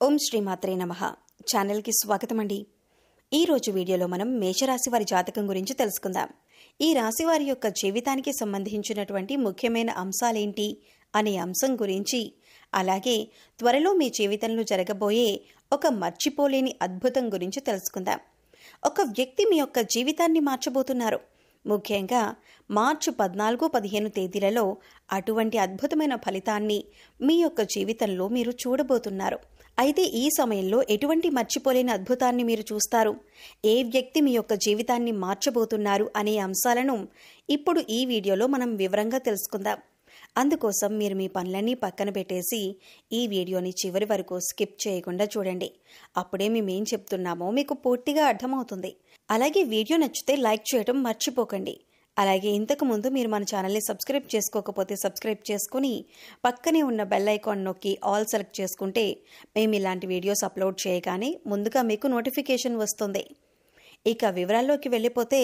ఓం శ్రీ మాత్రే నమః. ఛానల్కి స్వాగతం అండి. ఈరోజు వీడియోలో మనం మేషరాశి వారి జాతకం గురించి తెలుసుకుందాం. ఈ రాశి వారి యొక్క జీవితానికి సంబంధించినటువంటి ముఖ్యమైన అంశాలేంటి అనే అంశం గురించి, అలాగే త్వరలో మీ జీవితంలో జరగబోయే ఒక మర్చిపోలేని అద్భుతం గురించి తెలుసుకుందాం. ఒక వ్యక్తి మీ యొక్క జీవితాన్ని మార్చబోతున్నారు. ముఖ్యంగా మార్చి 14-15 తేదీలలో అటువంటి అద్భుతమైన ఫలితాన్ని మీ యొక్క జీవితంలో మీరు చూడబోతున్నారు. అయితే ఈ సమయంలో ఎటువంటి మర్చిపోలేని అద్భుతాన్ని మీరు చూస్తారు, ఏ వ్యక్తి మీ యొక్క జీవితాన్ని మార్చబోతున్నారు అనే అంశాలను ఇప్పుడు ఈ వీడియోలో మనం వివరంగా తెలుసుకుందాం. అందుకోసం మీరు మీ పనులన్నీ పక్కన పెట్టేసి ఈ వీడియోని చివరి వరకు స్కిప్ చేయకుండా చూడండి. అప్పుడే మేమేం చెప్తున్నామో మీకు పూర్తిగా అర్థమవుతుంది. అలాగే వీడియో నచ్చితే లైక్ చేయడం మర్చిపోకండి. అలాగే ఇంతకుముందు మీరు మన ఛానల్ని సబ్స్క్రైబ్ చేసుకోకపోతే సబ్స్క్రైబ్ చేసుకుని పక్కనే ఉన్న బెల్ ఐకాన్ నొక్కి ఆల్ సెలెక్ట్ చేసుకుంటే మేము ఇలాంటి వీడియోస్ అప్లోడ్ చేయగానే ముందుగా మీకు నోటిఫికేషన్ వస్తుంది. ఇక వివరాల్లోకి వెళ్ళిపోతే,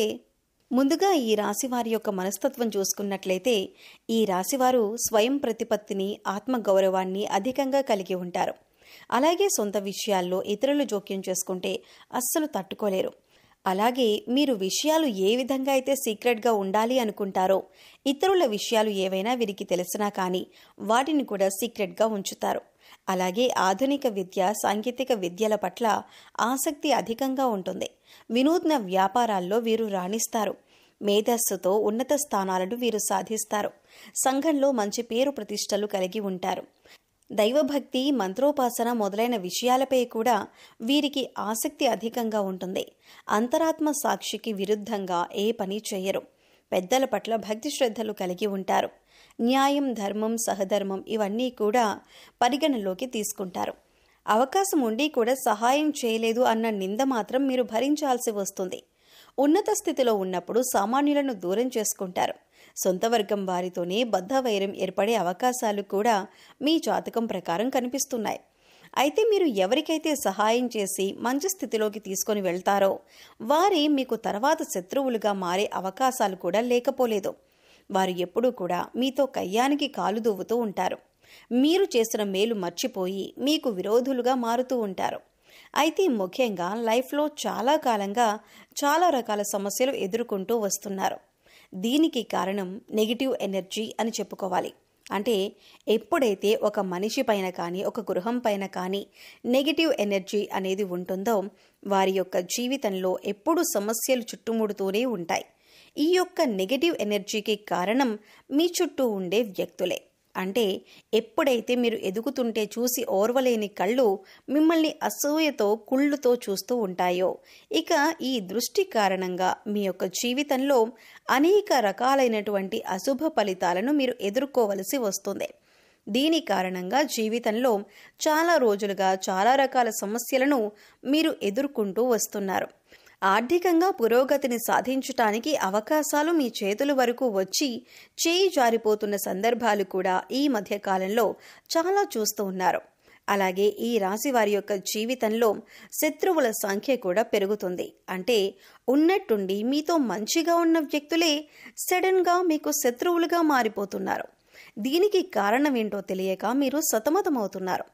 ముందుగా ఈ రాశి వారి యొక్క మనస్తత్వం చూసుకున్నట్లయితే ఈ రాశివారు స్వయం ప్రతిపత్తిని, ఆత్మగౌరవాన్ని అధికంగా కలిగి ఉంటారు. అలాగే సొంత విషయాల్లో ఇతరులు జోక్యం చేసుకుంటే అస్సలు తట్టుకోలేరు. అలాగే మీరు విషయాలు ఏ విధంగా అయితే సీక్రెట్గా ఉండాలి అనుకుంటారో, ఇతరుల విషయాలు ఏవైనా వీరికి తెలిసినా కానీ వాటిని కూడా సీక్రెట్గా ఉంచుతారు. అలాగే ఆధునిక విద్య, సాంకేతిక విద్యల పట్ల ఆసక్తి అధికంగా ఉంటుంది. వినూత్న వ్యాపారాల్లో వీరు రాణిస్తారు. మేధస్సుతో ఉన్నత స్థానాలను వీరు సాధిస్తారు. సంఘంలో మంచి పేరు ప్రతిష్టలు కలిగి ఉంటారు. దైవభక్తి, మంత్రోపాసన మొదలైన విషయాలపై కూడా వీరికి ఆసక్తి అధికంగా ఉంటుంది. అంతరాత్మ సాక్షికి విరుద్ధంగా ఏ పని చేయరు. పెద్దల పట్ల భక్తి శ్రద్ధలు కలిగి ఉంటారు. న్యాయం, ధర్మం, సహధర్మం ఇవన్నీ కూడా పరిగణలోకి తీసుకుంటారు. అవకాశం ఉండి కూడా సహాయం చేయలేదు అన్న నింద మాత్రం మీరు భరించాల్సి వస్తుంది. ఉన్నత స్థితిలో ఉన్నప్పుడు సామాన్యులను దూరం చేసుకుంటారు. సొంత వర్గం వారితోనే బద్ధవైరం ఏర్పడే అవకాశాలు కూడా మీ జాతకం ప్రకారం కనిపిస్తున్నాయి. అయితే మీరు ఎవరికైతే సహాయం చేసి మంచి స్థితిలోకి తీసుకొని వెళ్తారో వారే మీకు తర్వాత శత్రువులుగా మారే అవకాశాలు కూడా లేకపోలేదు. వారు ఎప్పుడూ కూడా మీతో కయ్యానికి కాలు దువ్వుతూ ఉంటారు. మీరు చేసిన మేలు మర్చిపోయి మీకు విరోధులుగా మారుతూ ఉంటారు. అయితే ముఖ్యంగా లైఫ్లో చాలా కాలంగా చాలా రకాల సమస్యలు ఎదుర్కొంటూ వస్తున్నారు. దీనికి కారణం నెగిటివ్ ఎనర్జీ అని చెప్పుకోవాలి. అంటే ఎప్పుడైతే ఒక మనిషి పైన కానీ, ఒక గృహం పైన కానీ నెగిటివ్ ఎనర్జీ అనేది ఉంటుందో వారి యొక్క జీవితంలో ఎప్పుడూ సమస్యలు చుట్టుముడుతూనే ఉంటాయి. ఈ యొక్క నెగిటివ్ ఎనర్జీకి కారణం మీ చుట్టూ ఉండే వ్యక్తులే. అంటే ఎప్పుడైతే మీరు ఎదుగుతుంటే చూసి ఓర్వలేని కళ్ళు మిమ్మల్ని అసూయతో, కుళ్ళుతో చూస్తూ ఉంటాయో, ఇక ఈ దృష్టి కారణంగా మీ యొక్క జీవితంలో అనేక రకాలైనటువంటి అశుభ ఫలితాలను మీరు ఎదుర్కోవలసి వస్తుంది. దీని కారణంగా జీవితంలో చాలా రోజులుగా చాలా రకాల సమస్యలను మీరు ఎదుర్కొంటూ వస్తున్నారు. ఆర్థికంగా పురోగతిని సాధించటానికి అవకాశాలు మీ చేతుల వరకు వచ్చి చేయి జారిపోతున్న సందర్భాలు కూడా ఈ మధ్య కాలంలో చాలా చూస్తూ ఉన్నారు. అలాగే ఈ రాశి వారి యొక్క జీవితంలో శత్రువుల సంఖ్య కూడా పెరుగుతుంది. అంటే ఉన్నట్టుండి మీతో మంచిగా ఉన్న వ్యక్తులే సడన్గా మీకు శత్రువులుగా మారిపోతున్నారు. దీనికి కారణం ఏంటో తెలియక మీరు సతమతమవుతున్నారు.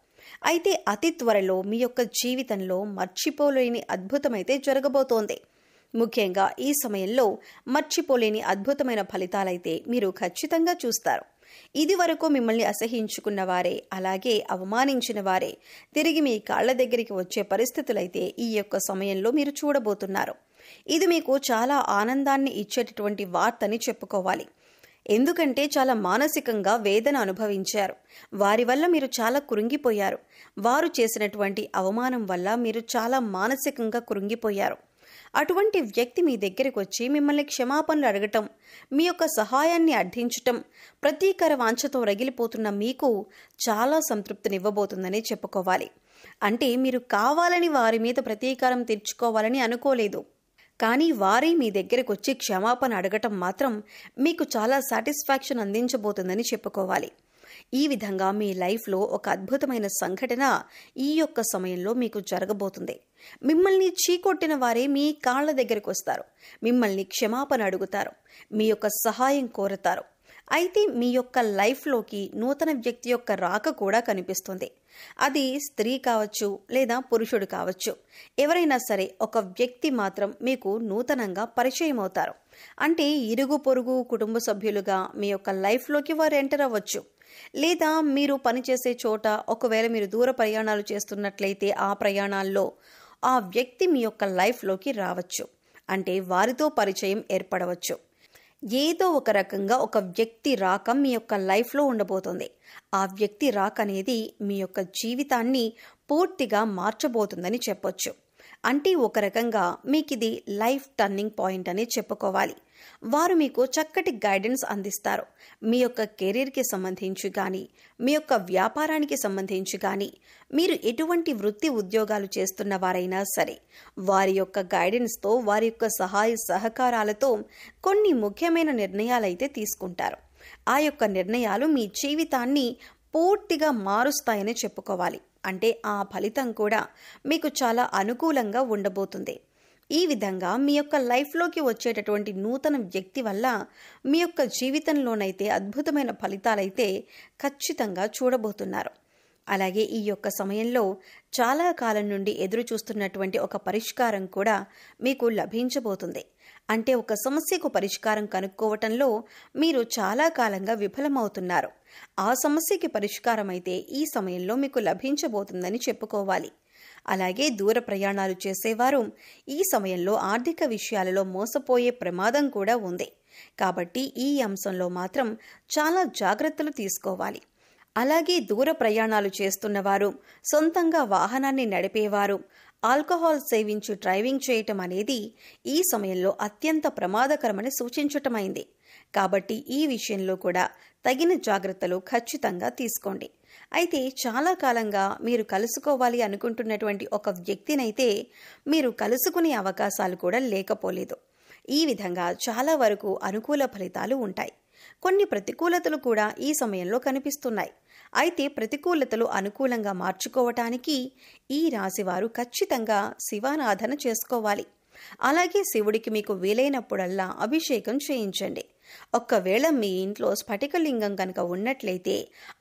అయితే అతి త్వరలో మీ యొక్క జీవితంలో మర్చిపోలేని అద్భుతమైతే జరగబోతోంది. ముఖ్యంగా ఈ సమయంలో మర్చిపోలేని అద్భుతమైన ఫలితాలైతే మీరు ఖచ్చితంగా చూస్తారు. ఇది వరకు మిమ్మల్ని అసహించుకున్న వారే, అలాగే అవమానించిన వారే తిరిగి మీ కాళ్ల దగ్గరికి వచ్చే పరిస్థితులైతే ఈ యొక్క సమయంలో మీరు చూడబోతున్నారు. ఇది మీకు చాలా ఆనందాన్ని ఇచ్చేటటువంటి వార్తని చెప్పుకోవాలి. ఎందుకంటే చాలా మానసికంగా వేదన అనుభవించారు. వారి వల్ల మీరు చాలా కృంగిపోయారు. వారు చేసినటువంటి అవమానం వల్ల మీరు చాలా మానసికంగా కృంగిపోయారు. అటువంటి వ్యక్తి మీ దగ్గరికి వచ్చి మిమ్మల్ని క్షమాపణలు అడగటం, మీ యొక్క సహాయాన్ని అర్థించటం ప్రతీకార వాంఛతో రగిలిపోతున్న మీకు చాలా సంతృప్తినివ్వబోతుందని చెప్పుకోవాలి. అంటే మీరు కావాలని వారి మీద ప్రతీకారం తీర్చుకోవాలని అనుకోలేదు. కానీ వారే మీ దగ్గరకు వచ్చి క్షమాపణ అడగటం మాత్రం మీకు చాలా సాటిస్ఫాక్షన్ అందించబోతుందని చెప్పుకోవాలి. ఈ విధంగా మీ లైఫ్లో ఒక అద్భుతమైన సంఘటన ఈ యొక్క సమయంలో మీకు జరగబోతుంది. మిమ్మల్ని చీకొట్టిన వారే మీ కాళ్ల దగ్గరకు వస్తారు. మిమ్మల్ని క్షమాపణ అడుగుతారు. మీ యొక్క సహాయం కోరతారు. అయితే మీ యొక్క లైఫ్లోకి నూతన వ్యక్తి యొక్క రాక కూడా కనిపిస్తుంది. అది స్త్రీ కావచ్చు లేదా పురుషుడు కావచ్చు. ఎవరైనా సరే ఒక వ్యక్తి మాత్రం మీకు నూతనంగా పరిచయం అవుతారు. అంటే ఇరుగు పొరుగు కుటుంబ సభ్యులుగా మీ యొక్క లైఫ్లోకి వారు ఎంటర్ అవ్వచ్చు. లేదా మీరు పనిచేసే చోట ఒకవేళ మీరు దూర ప్రయాణాలు చేస్తున్నట్లయితే ఆ ప్రయాణాల్లో ఆ వ్యక్తి మీ యొక్క లైఫ్లోకి రావచ్చు. అంటే వారితో పరిచయం ఏర్పడవచ్చు. ఏదో ఒక రకంగా ఒక వ్యక్తి రాక మీ యొక్క లైఫ్లో ఉండబోతుంది. ఆ వ్యక్తి రాక అనేది మీ యొక్క జీవితాన్ని పూర్తిగా మార్చబోతుందని చెప్పొచ్చు. అంటే ఒక రకంగా మీకు ఇది లైఫ్ టర్నింగ్ పాయింట్ అని చెప్పుకోవాలి. వారు మీకు చక్కటి గైడెన్స్ అందిస్తారు. మీ యొక్క కెరీర్కి సంబంధించి కానీ, మీ యొక్క వ్యాపారానికి సంబంధించి కానీ, మీరు ఎటువంటి వృత్తి ఉద్యోగాలు చేస్తున్న వారైనా సరే వారి యొక్క గైడెన్స్తో, వారి యొక్క సహాయ సహకారాలతో కొన్ని ముఖ్యమైన నిర్ణయాలైతే తీసుకుంటారు. ఆ యొక్క నిర్ణయాలు మీ జీవితాన్ని పూర్తిగా మారుస్తాయని చెప్పుకోవాలి. అంటే ఆ ఫలితం కూడా మీకు చాలా అనుకూలంగా ఉండబోతుంది. ఈ విధంగా మీ యొక్క లైఫ్లోకి వచ్చేటటువంటి నూతన వ్యక్తి వల్ల మీ యొక్క జీవితంలోనైతే అద్భుతమైన ఫలితాలైతే ఖచ్చితంగా చూడబోతున్నారు. అలాగే ఈ యొక్క సమయంలో చాలా కాలం నుండి ఎదురు చూస్తున్నటువంటి ఒక పరిష్కారం కూడా మీకు లభించబోతుంది. అంటే ఒక సమస్యకు పరిష్కారం కనుక్కోవటంలో మీరు చాలా కాలంగా విఫలమవుతున్నారు. ఆ సమస్యకి పరిష్కారం అయితే ఈ సమయంలో మీకు లభించబోతుందని చెప్పుకోవాలి. అలాగే దూర ప్రయాణాలు చేసేవారు ఈ సమయంలో ఆర్థిక విషయాలలో మోసపోయే ప్రమాదం కూడా ఉంది. కాబట్టి ఈ అంశంలో మాత్రం చాలా జాగ్రత్తలు తీసుకోవాలి. అలాగే దూర ప్రయాణాలు చేస్తున్నవారు, సొంతంగా వాహనాన్ని నడిపేవారు ఆల్కహాల్ సేవించి డ్రైవింగ్ చేయటం అనేది ఈ సమయంలో అత్యంత ప్రమాదకరమని సూచించటమైంది. కాబట్టి ఈ విషయంలో కూడా తగిన జాగ్రత్తలు ఖచ్చితంగా తీసుకోండి. అయితే చాలా కాలంగా మీరు కలుసుకోవాలి అనుకుంటున్నటువంటి ఒక వ్యక్తినైతే మీరు కలుసుకునే అవకాశాలు కూడా లేకపోలేదు. ఈ విధంగా చాలా వరకు అనుకూల ఫలితాలు ఉంటాయి. కొన్ని ప్రతికూలతలు కూడా ఈ సమయంలో కనిపిస్తున్నాయి. అయితే ప్రతికూలతలు అనుకూలంగా మార్చుకోవటానికి ఈ రాశివారు ఖచ్చితంగా శివారాధన చేసుకోవాలి. అలాగే శివుడికి మీకు వీలైనప్పుడల్లా అభిషేకం చేయించండి. ఒక్కవేళ మీ ఇంట్లో స్ఫటికలింగం కనుక ఉన్నట్లయితే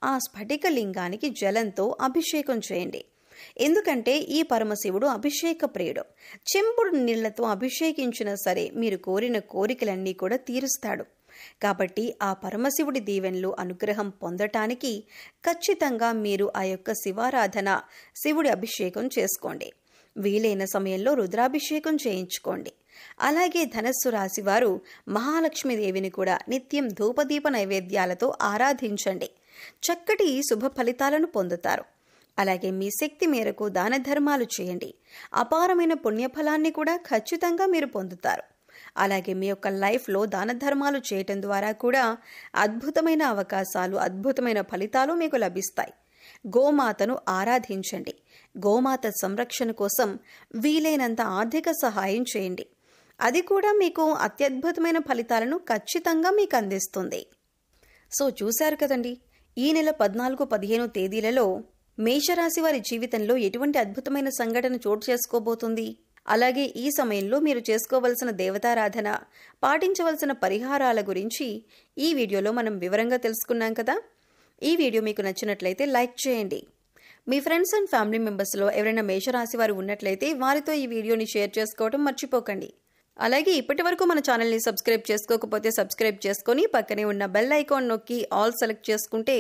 ఆ స్ఫటికలింగానికి జలంతో అభిషేకం చేయండి. ఎందుకంటే ఈ పరమశివుడు అభిషేక ప్రియుడు. చెంబుడు నీళ్లతో అభిషేకించినా సరే మీరు కోరిన కోరికలన్నీ కూడా తీరుస్తాడు. కాబట్టి ఆ పరమశివుడి దీవెనలు అనుగ్రహం పొందటానికి ఖచ్చితంగా మీరు ఆ యొక్క శివారాధన, శివుడి అభిషేకం చేసుకోండి. వీలైన సమయంలో రుద్రాభిషేకం చేయించుకోండి. అలాగే ధనస్సు రాశివారు మహాలక్ష్మీదేవిని కూడా నిత్యం ధూపదీప నైవేద్యాలతో ఆరాధించండి. చక్కటి శుభ ఫలితాలను పొందుతారు. అలాగే మీ శక్తి మేరకు దాన ధర్మాలు చేయండి. అపారమైన పుణ్యఫలాన్ని కూడా ఖచ్చితంగా మీరు పొందుతారు. అలాగే మీ యొక్క లైఫ్లో దాన ధర్మాలు చేయటం ద్వారా కూడా అద్భుతమైన అవకాశాలు, అద్భుతమైన ఫలితాలు మీకు లభిస్తాయి. గోమాతను ఆరాధించండి. గోమాత సంరక్షణ కోసం వీలైనంత ఆర్థిక సహాయం చేయండి. అది కూడా మీకు అత్యద్భుతమైన ఫలితాలను ఖచ్చితంగా మీకు అందిస్తుంది. సో చూశారు కదండి, ఈ నెల 14, 15 తేదీలలో మేషరాశి వారి జీవితంలో ఎటువంటి అద్భుతమైన సంఘటన చోటు చేసుకోబోతుంది. అలాగే ఈ సమయంలో మీరు చేసుకోవలసిన దేవతారాధన, పాటించవలసిన పరిహారాల గురించి ఈ వీడియోలో మనం వివరంగా తెలుసుకున్నాం కదా. ఈ వీడియో మీకు నచ్చినట్లయితే లైక్ చేయండి. మీ ఫ్రెండ్స్ అండ్ ఫ్యామిలీ మెంబర్స్లో ఎవరైనా మేషరాశి వారు ఉన్నట్లయితే వారితో ఈ వీడియోని షేర్ చేసుకోవడం మర్చిపోకండి. అలాగే ఇప్పటి వరకు మన ఛానల్ని సబ్స్క్రైబ్ చేసుకోకపోతే సబ్స్క్రైబ్ చేసుకొని పక్కనే ఉన్న బెల్ ఐకాన్ నొక్కి ఆల్ సెలెక్ట్ చేసుకుంటే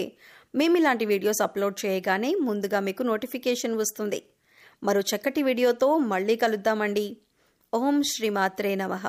మేము ఇలాంటి వీడియోస్ అప్లోడ్ చేయగానే ముందుగా మీకు నోటిఫికేషన్ వస్తుంది. మరో చక్కటి వీడియోతో మళ్ళీ కలుద్దామండి. ఓం శ్రీమాత్రే నమః.